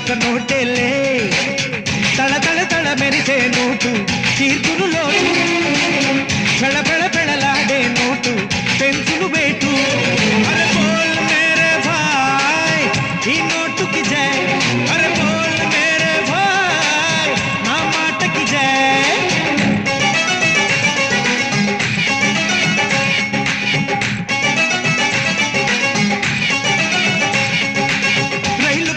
ఒక్క నోటేలే తళ తళ తళ మెరిసే నోటు తీర్చును లోటు పెళ పెళ పెళలాడే నోటు పెంచును వేటు అరే బోల్ మేరే భాయ్ ఈ నోటుకి జై